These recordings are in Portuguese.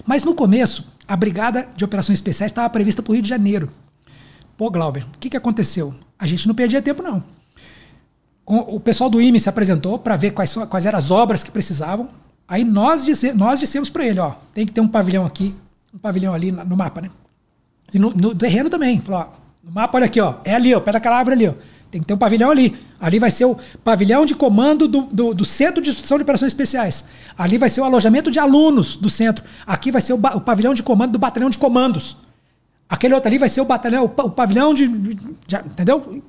Mas no começo, a Brigada de Operações Especiais estava prevista para o Rio de Janeiro. Pô, Glauber, o que aconteceu? A gente não perdia tempo, não. O pessoal do IME se apresentou para ver quais eram as obras que precisavam. Aí nós dissemos para ele, ó, tem que ter um pavilhão aqui, um pavilhão ali no mapa, né? E no terreno também. Falou, ó, no mapa, olha aqui, ó, é ali, ó, pé daquela árvore ali, ó. Tem que ter um pavilhão ali. Ali vai ser o pavilhão de comando do Centro de Instrução de Operações Especiais. Ali vai ser o alojamento de alunos do centro. Aqui vai ser o pavilhão de comando do Batalhão de Comandos. Aquele outro ali vai ser o pavilhão de entendeu?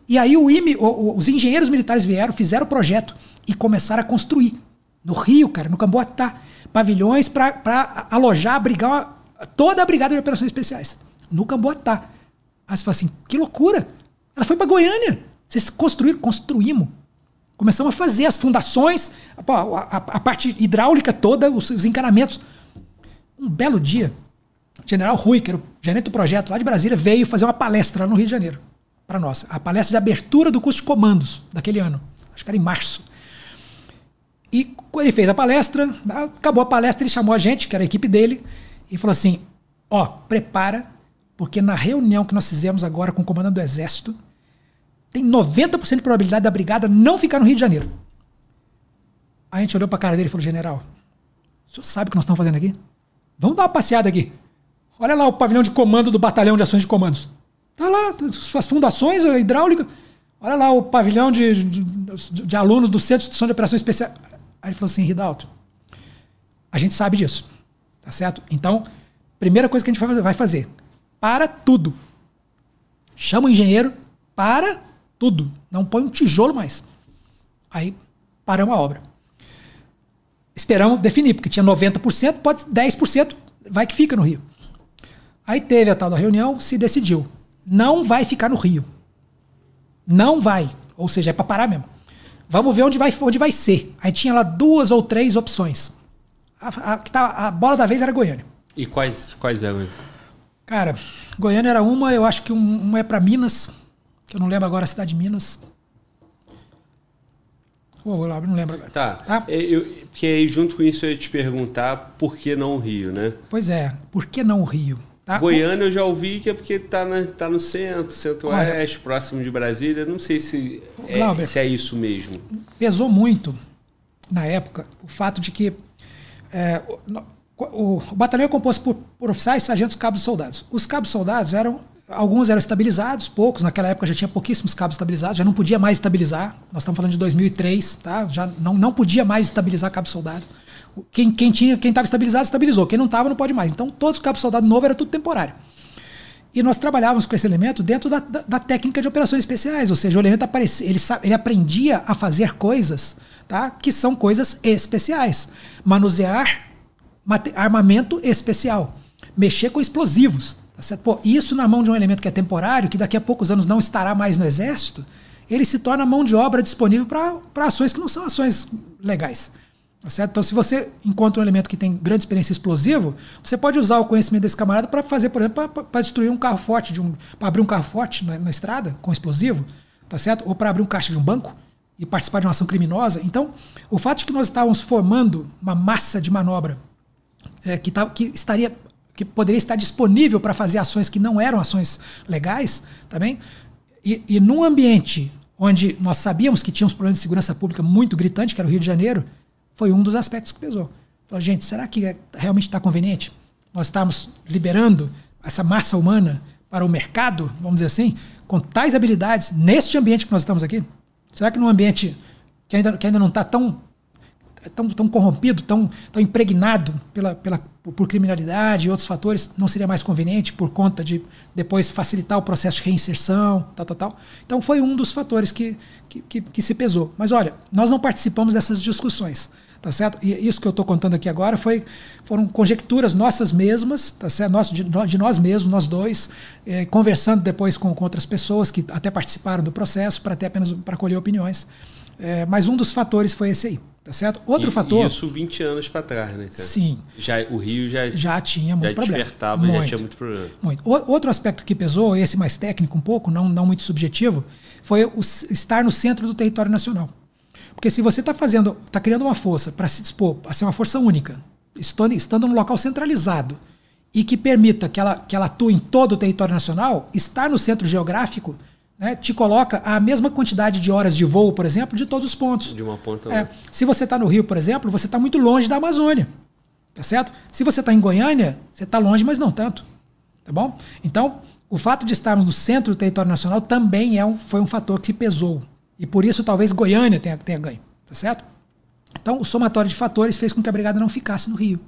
E aí o IME, os engenheiros militares vieram, fizeram o projeto e começaram a construir. No Rio, cara, no Camboatá. Pavilhões para alojar, abrigar toda a Brigada de Operações Especiais. No Camboatá. Aí você fala assim, que loucura! Ela foi para Goiânia. Vocês construímos. Começamos a fazer as fundações, a parte hidráulica toda, os encanamentos. Um belo dia, o general Rui, que era o gerente do projeto lá de Brasília, veio fazer uma palestra lá no Rio de Janeiro para nós. A palestra de abertura do curso de comandos daquele ano. Acho que era em março. E quando ele fez a palestra, acabou a palestra, ele chamou a gente, que era a equipe dele, e falou assim, ó, prepara, porque na reunião que nós fizemos agora com o comandante do Exército, tem 90% de probabilidade da brigada não ficar no Rio de Janeiro. Aí a gente olhou para a cara dele e falou, general, o senhor sabe o que nós estamos fazendo aqui? Vamos dar uma passeada aqui. Olha lá o pavilhão de comando do Batalhão de Ações de Comandos. Tá lá, as fundações, a hidráulica. Olha lá o pavilhão de alunos do Centro de Instrução de Operações Especiais. Aí ele falou assim, Ridalto, a gente sabe disso, tá certo? Então, primeira coisa que a gente vai fazer, para tudo. Chama o engenheiro, para tudo. Não põe um tijolo mais. Aí, paramos a obra. Esperamos definir, porque tinha 90%, pode 10%, vai que fica no Rio. Aí teve a tal da reunião, se decidiu. Não vai ficar no Rio. Não vai. Ou seja, é para parar mesmo. Vamos ver onde vai ser. Aí tinha lá 2 ou 3 opções. A bola da vez era Goiânia. E quais eram? Cara, Goiânia era uma, eu acho que uma é para Minas, que eu não lembro agora a cidade de Minas. Não lembro agora. Tá. Porque aí junto com isso eu ia te perguntar por que não o Rio, né? Pois é, por que não o Rio? Tá? Goiânia eu já ouvi que é porque tá no centro-oeste, próximo de Brasília. Não sei se é isso mesmo. Pesou muito, na época, o fato de que o batalhão é composto por oficiais, sargentos, cabos e soldados. Os cabos e soldados alguns eram estabilizados, poucos. Naquela época já tinha pouquíssimos cabos estabilizados, já não podia mais estabilizar. Nós estamos falando de 2003, tá? Já não podia mais estabilizar cabo soldado. Quem estava estabilizado, estabilizou. Quem não estava, não pode mais. Então, todos os cabos soldado novo era tudo temporário. E nós trabalhávamos com esse elemento dentro da técnica de operações especiais. Ou seja, o elemento ele aprendia a fazer coisas, tá? Que são coisas especiais. Manusear armamento especial. Mexer com explosivos. Tá certo? Pô, isso na mão de um elemento que é temporário, que daqui a poucos anos não estará mais no Exército, ele se torna mão de obra disponível para ações que não são ações legais. Tá certo? Então, se você encontra um elemento que tem grande experiência explosivo, você pode usar o conhecimento desse camarada para fazer, por exemplo, para destruir um carro forte, para abrir um carro forte na estrada com explosivo, tá certo? Ou para abrir um caixa de um banco e participar de uma ação criminosa. Então, o fato de que nós estávamos formando uma massa de manobra que poderia estar disponível para fazer ações que não eram ações legais, tá bem? E num ambiente onde nós sabíamos que tínhamos problemas de segurança pública muito gritante, que era o Rio de Janeiro, foi um dos aspectos que pesou. Falei, gente, será que realmente está conveniente? Nós estamos liberando essa massa humana para o mercado, vamos dizer assim, com tais habilidades, neste ambiente que nós estamos aqui? Será que num ambiente que ainda não está tão corrompido, tão impregnado por criminalidade e outros fatores, não seria mais conveniente por conta de depois facilitar o processo de reinserção, tal. Então foi um dos fatores que se pesou. Mas olha, nós não participamos dessas discussões, tá certo? E isso que eu estou contando aqui agora foram conjecturas nossas mesmas, tá certo? De nós mesmos, nós dois, conversando depois com outras pessoas que até participaram do processo, para apenas para colher opiniões. Mas um dos fatores foi esse aí. Tá certo? Outro fator... Isso 20 anos para trás, né, cara? Sim. O Rio já tinha muito problema. Já tinha muito problema. Muito. Outro aspecto que pesou, esse mais técnico um pouco, não muito subjetivo, foi estar no centro do território nacional. Porque se você está criando uma força para se dispor a ser uma força única, estando num local centralizado e que permita que ela atue em todo o território nacional, estar no centro geográfico, né, te coloca a mesma quantidade de horas de voo, por exemplo, de todos os pontos. De uma ponta a outra. Se você está no Rio, por exemplo, você está muito longe da Amazônia. Tá certo? Se você está em Goiânia, você está longe, mas não tanto. Tá bom? Então, o fato de estarmos no centro do território nacional também foi um fator que pesou. E por isso, talvez, Goiânia tenha ganho. Tá certo? Então, o somatório de fatores fez com que a brigada não ficasse no Rio.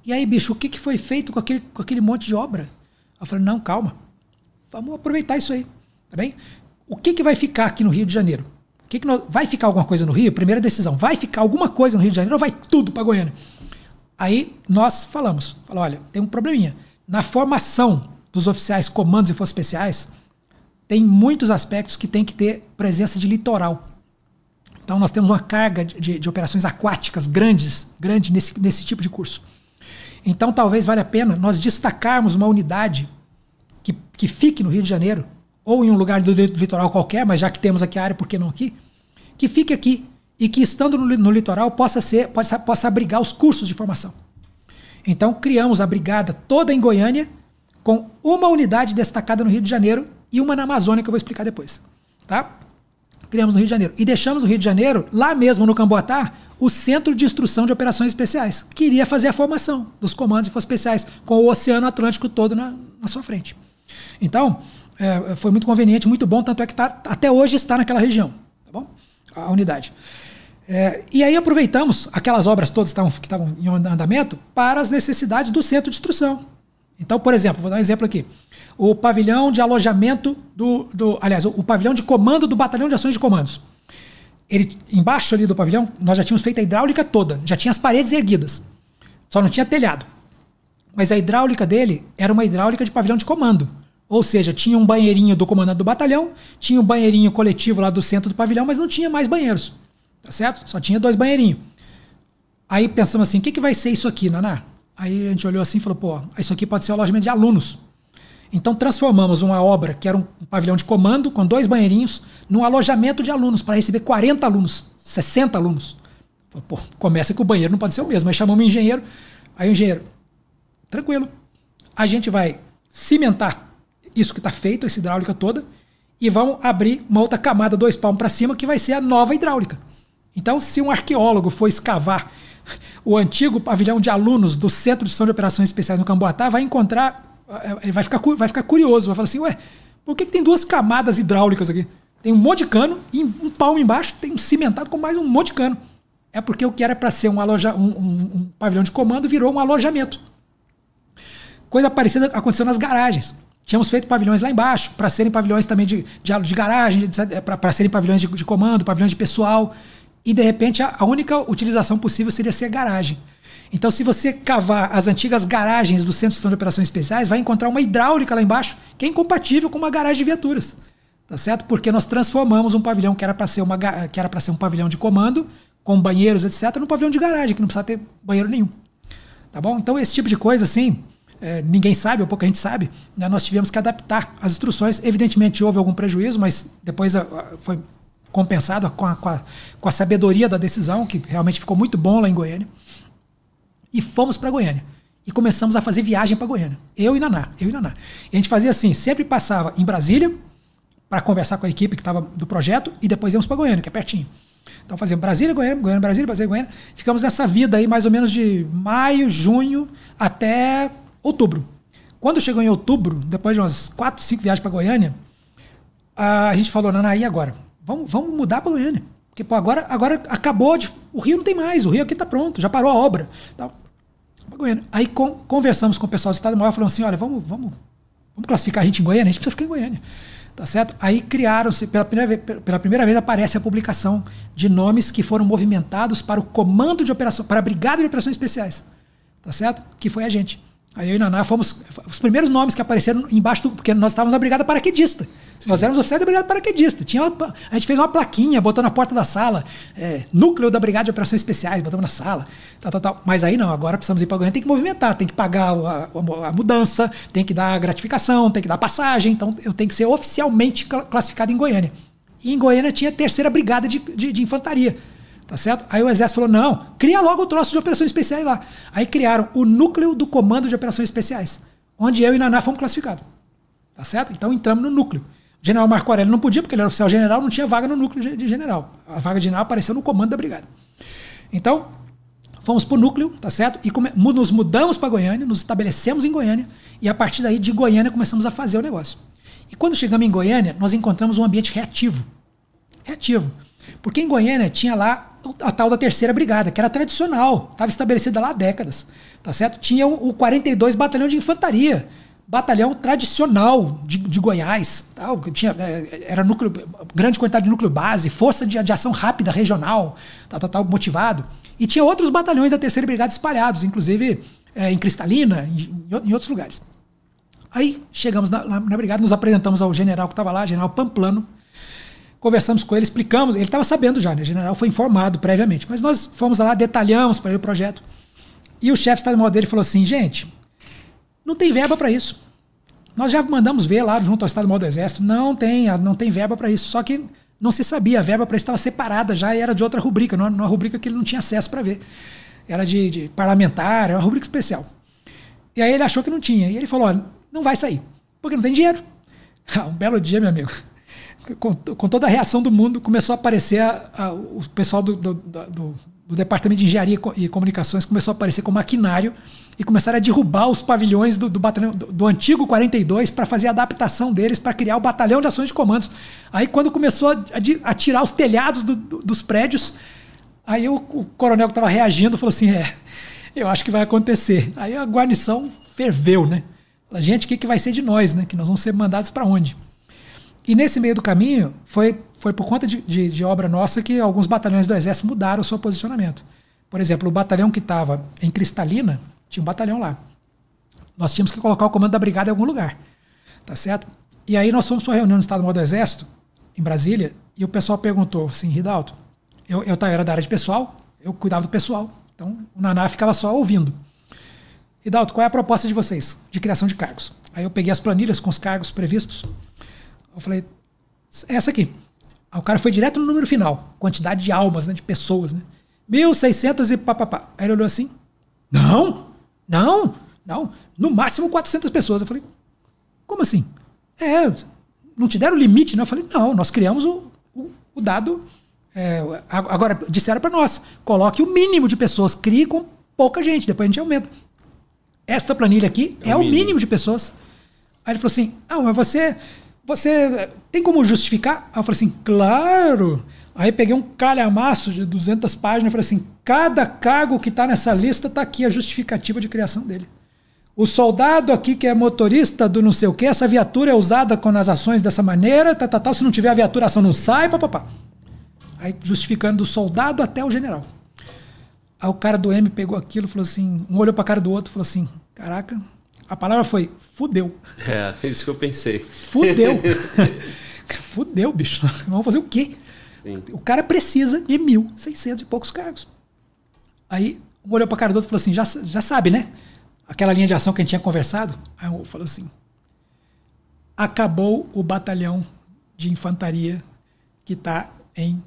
E aí, bicho, o que foi feito com aquele monte de obra? Eu falei, não, calma. Vamos aproveitar isso aí. Tá bem? O que vai ficar aqui no Rio de Janeiro? Vai ficar alguma coisa no Rio? Primeira decisão. Vai ficar alguma coisa no Rio de Janeiro ou vai tudo para Goiânia? Aí nós falamos, olha, tem um probleminha. Na formação dos oficiais comandos e forças especiais, tem muitos aspectos que tem que ter presença de litoral. Então nós temos uma carga de operações aquáticas grande nesse tipo de curso. Então talvez valha a pena nós destacarmos uma unidade que fique no Rio de Janeiro, ou em um lugar do litoral qualquer, mas já que temos aqui a área, por que não aqui? Que fique aqui. E que, estando no litoral, possa abrigar os cursos de formação. Então, criamos a brigada toda em Goiânia, com uma unidade destacada no Rio de Janeiro e uma na Amazônia, que eu vou explicar depois. Tá? Criamos no Rio de Janeiro. E deixamos no Rio de Janeiro, lá mesmo no Camboatá, o Centro de Instrução de Operações Especiais, que iria fazer a formação dos comandos e forças especiais, com o Oceano Atlântico todo na sua frente. Então, foi muito conveniente, muito bom, tanto é que até hoje está naquela região. Tá bom? A unidade. E aí aproveitamos aquelas obras todas que estavam em andamento para as necessidades do centro de instrução. Então, por exemplo, vou dar um exemplo aqui. O pavilhão de alojamento aliás, o pavilhão de comando do Batalhão de Ações de Comandos. Embaixo ali do pavilhão, nós já tínhamos feito a hidráulica toda, já tinha as paredes erguidas, só não tinha telhado. Mas a hidráulica dele era uma hidráulica de pavilhão de comando. Ou seja, tinha um banheirinho do comandante do batalhão, tinha um banheirinho coletivo lá do centro do pavilhão, mas não tinha mais banheiros. Tá certo? Só tinha 2 banheirinhos. Aí pensamos assim, o que vai ser isso aqui, Naná? Aí a gente olhou assim e falou, pô, isso aqui pode ser o alojamento de alunos. Então transformamos uma obra, que era um pavilhão de comando, com 2 banheirinhos, num alojamento de alunos, para receber 40 alunos, 60 alunos. Pô, começa que o banheiro não pode ser o mesmo. Aí chamamos o engenheiro. Aí o engenheiro, tranquilo, a gente vai cimentar isso que está feito, essa hidráulica toda, e vamos abrir uma outra camada 2 palmos para cima, que vai ser a nova hidráulica. Então, se um arqueólogo for escavar o antigo pavilhão de alunos do Centro de Instrução de Operações Especiais no Camboatá, vai encontrar, ele vai ficar curioso, vai falar assim, ué, por que tem 2 camadas hidráulicas aqui? Tem um monte de cano e um palmo embaixo tem um cimentado com mais um monte de cano. É porque o que era para ser um pavilhão de comando virou um alojamento. Coisa parecida aconteceu nas garagens. Tínhamos feito pavilhões lá embaixo, para serem pavilhões também de garagem, para serem pavilhões de comando, pavilhões de pessoal. E, de repente, a única utilização possível seria ser garagem. Então, se você cavar as antigas garagens do Centro de Instrução de Operações Especiais, vai encontrar uma hidráulica lá embaixo, que é incompatível com uma garagem de viaturas. Tá certo? Porque nós transformamos um pavilhão que era para ser um pavilhão de comando, com banheiros, etc., num pavilhão de garagem, que não precisa ter banheiro nenhum. Tá bom? Então, esse tipo de coisa, assim, ninguém sabe, ou pouca gente sabe, né? Nós tivemos que adaptar as instruções. Evidentemente, houve algum prejuízo, mas depois foi compensado com a sabedoria da decisão, que realmente ficou muito bom lá em Goiânia. E fomos para Goiânia. E começamos a fazer viagem para Goiânia. Eu e Naná. E a gente fazia assim, sempre passava em Brasília, para conversar com a equipe que estava do projeto, e depois íamos para Goiânia, que é pertinho. Então fazíamos Brasília, Goiânia, Brasília, Goiânia. Ficamos nessa vida aí mais ou menos de maio, junho, até outubro. Quando chegou em outubro, depois de umas 4, 5 viagens para Goiânia, a gente falou, Naná, e agora? Vamos mudar para Goiânia. Porque pô, agora acabou, o Rio não tem mais, o Rio aqui está pronto, já parou a obra. Tal. Goiânia. Aí conversamos com o pessoal do Estado Maior, falando assim, olha, vamos classificar a gente em Goiânia, a gente precisa ficar em Goiânia. Tá certo? Aí criaram-se, pela primeira vez aparece a publicação de nomes que foram movimentados para o comando de operação, para a Brigada de Operações Especiais. Tá certo? Que foi a gente. Aí eu e Naná fomos os primeiros nomes que apareceram embaixo, porque nós estávamos na Brigada Paraquedista. Sim. Nós éramos oficiais da Brigada Paraquedista. A gente fez uma plaquinha, botou na porta da sala, núcleo da Brigada de Operações Especiais, botamos na sala, tal. Mas aí não, agora precisamos ir para Goiânia, tem que movimentar, tem que pagar a mudança, tem que dar gratificação, tem que dar passagem, então eu tenho que ser oficialmente classificado em Goiânia. E em Goiânia tinha a 3ª Brigada de Infantaria. Tá certo? Aí o Exército falou, não, cria logo o troço de operações especiais lá. Aí criaram o núcleo do Comando de Operações Especiais, onde eu e Naná fomos classificados. Tá certo? Então entramos no núcleo. O general Marco Aurélio não podia, porque ele era oficial general, não tinha vaga no núcleo de general. A vaga de general apareceu no comando da brigada. Então, fomos para o núcleo, tá certo? E nos mudamos para Goiânia, nos estabelecemos em Goiânia, e a partir daí, de Goiânia, começamos a fazer o negócio. E quando chegamos em Goiânia, nós encontramos um ambiente reativo. Reativo. Porque em Goiânia tinha lá a tal da 3ª Brigada, que era tradicional, estava estabelecida lá há décadas, tá certo? Tinha o 42 Batalhão de Infantaria, batalhão tradicional de Goiás, tal, tinha, era núcleo, grande quantidade de núcleo base, força de ação rápida regional, tal, motivado. E tinha outros batalhões da 3ª Brigada espalhados, inclusive em Cristalina, em outros lugares. Aí chegamos na brigada, nos apresentamos ao general que estava lá, general Pamplano, conversamos com ele, explicamos, ele estava sabendo já, né? O general foi informado previamente, mas nós fomos lá, detalhamos para ele o projeto, e o chefe de Estado-Maior dele falou assim, gente, não tem verba para isso. Nós já mandamos ver lá junto ao Estado-Maior do Exército, não tem verba para isso, só que não se sabia, a verba para isso estava separada já e era de outra rubrica, numa rubrica que ele não tinha acesso para ver. Era de parlamentar, era uma rubrica especial. E aí ele achou que não tinha, e ele falou, olha, não vai sair, porque não tem dinheiro. Um belo dia, meu amigo, com toda a reação do mundo, começou a aparecer o pessoal do Departamento de Engenharia e Comunicações começou a aparecer com maquinário e começaram a derrubar os pavilhões do batalhão, do antigo 42 para fazer a adaptação deles, para criar o Batalhão de Ações de Comandos. Aí quando começou a tirar os telhados dos prédios, aí o coronel que estava reagindo falou assim, eu acho que vai acontecer. Aí a guarnição ferveu, né? Falei, gente, o que vai ser de nós, né? Que nós vamos ser mandados para onde? E nesse meio do caminho, foi por conta de obra nossa que alguns batalhões do Exército mudaram o seu posicionamento. Por exemplo, o batalhão que estava em Cristalina, tinha um batalhão lá. Nós tínhamos que colocar o comando da brigada em algum lugar. Tá certo? E aí nós fomos para uma reunião no Estado-Maior do Exército, em Brasília, e o pessoal perguntou assim, Ridalto, eu era da área de pessoal, eu cuidava do pessoal, então o Naná ficava só ouvindo. Ridalto, qual é a proposta de vocês de criação de cargos? Aí eu peguei as planilhas com os cargos previstos. Eu falei, essa aqui. Aí o cara foi direto no número final, quantidade de almas, né, de pessoas, né? 1.600 e papapá. Aí ele olhou assim, não, no máximo 400 pessoas. Eu falei, como assim? Não te deram limite, né? Eu falei, não, nós criamos o dado, agora disseram para nós, coloque o mínimo de pessoas, crie com pouca gente, depois a gente aumenta. Esta planilha aqui é o mínimo de pessoas. Aí ele falou assim, mas você tem como justificar? Aí eu falei assim, claro. Aí peguei um calhamaço de 200 páginas e falei assim, cada cargo que está nessa lista está aqui a justificativa de criação dele. O soldado aqui que é motorista do não sei o que, essa viatura é usada nas ações dessa maneira, se não tiver a viatura, a ação não sai, papapá. Aí justificando do soldado até o general. Aí o cara do M pegou aquilo e falou assim, um olhou para a cara do outro e falou assim, caraca, a palavra foi fudeu. É isso que eu pensei. Fudeu. Fudeu, bicho. Vamos fazer o quê? Sim. O cara precisa de 1.600 e poucos cargos. Aí um olhou para a cara do outro e falou assim, já sabe, né? Aquela linha de ação que a gente tinha conversado. Aí um falou assim, acabou o batalhão de infantaria que está em...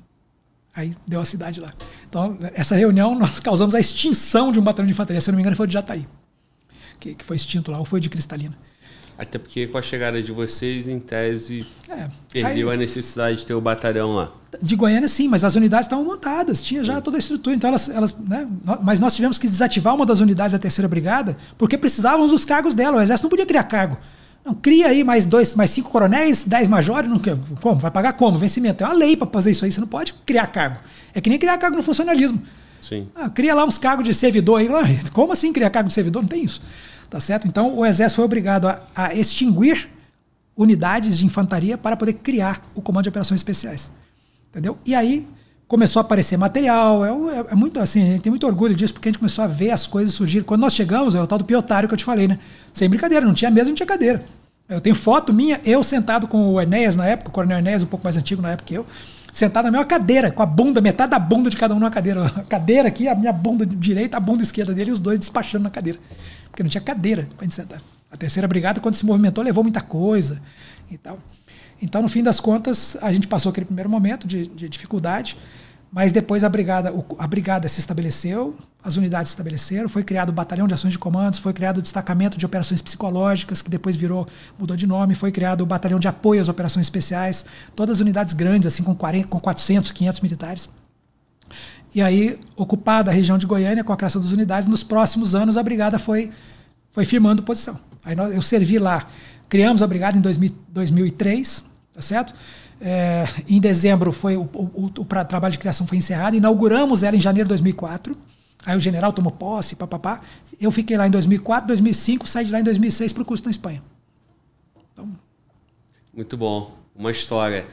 Aí deu a cidade lá. Então, essa reunião, nós causamos a extinção de um batalhão de infantaria. Se eu não me engano, foi de Jataí, que foi extinto lá, ou foi de Cristalina. Até porque com a chegada de vocês, em tese, perdeu a necessidade de ter o batalhão lá. De Goiânia, sim, mas as unidades estavam montadas, tinha já toda a estrutura. Então né, mas nós tivemos que desativar uma das unidades da 3ª Brigada, porque precisávamos dos cargos dela. O Exército não podia criar cargo. Não, cria aí mais 5 coronéis, 10 majores, como? Vai pagar como? Vencimento. É uma lei para fazer isso aí, você não pode criar cargo. É que nem criar cargo no funcionalismo. Sim. Cria lá uns cargos de servidor aí. Como assim criar cargo de servidor? Não tem isso. Tá certo? Então o Exército foi obrigado a extinguir unidades de infantaria para poder criar o Comando de Operações Especiais. Entendeu? E aí começou a aparecer material, é muito assim, a gente tem muito orgulho disso, porque a gente começou a ver as coisas surgirem. Quando nós chegamos, é o tal do piotário que eu te falei, né? Sem brincadeira, não tinha mesa, não tinha cadeira. Eu tenho foto minha, eu sentado com o Enéas na época, o coronel Enéas, um pouco mais antigo na época que eu, sentado na mesma cadeira, com a bunda, metade da bunda de cada um numa cadeira. A cadeira aqui, a minha bunda direita, a bunda esquerda dele, e os dois despachando na cadeira. Porque não tinha cadeira pra gente sentar. A 3ª Brigada, quando se movimentou, levou muita coisa e tal. Então, no fim das contas, a gente passou aquele primeiro momento de dificuldade, Mas depois a brigada se estabeleceu, as unidades se estabeleceram, foi criado o Batalhão de Ações de Comandos, foi criado o Destacamento de Operações Psicológicas, que depois mudou de nome, foi criado o Batalhão de Apoio às Operações Especiais, todas as unidades grandes, assim, com 400, 500 militares. E aí, ocupada a região de Goiânia, com a criação das unidades, nos próximos anos a brigada foi firmando posição. Aí eu servi lá, criamos a brigada em 2003, tá certo? Em dezembro o trabalho de criação foi encerrado, inauguramos ela em janeiro de 2004, aí o general tomou posse, papapá. Eu fiquei lá em 2004, 2005, saí de lá em 2006 para o curso na Espanha. Então... Muito bom, uma história.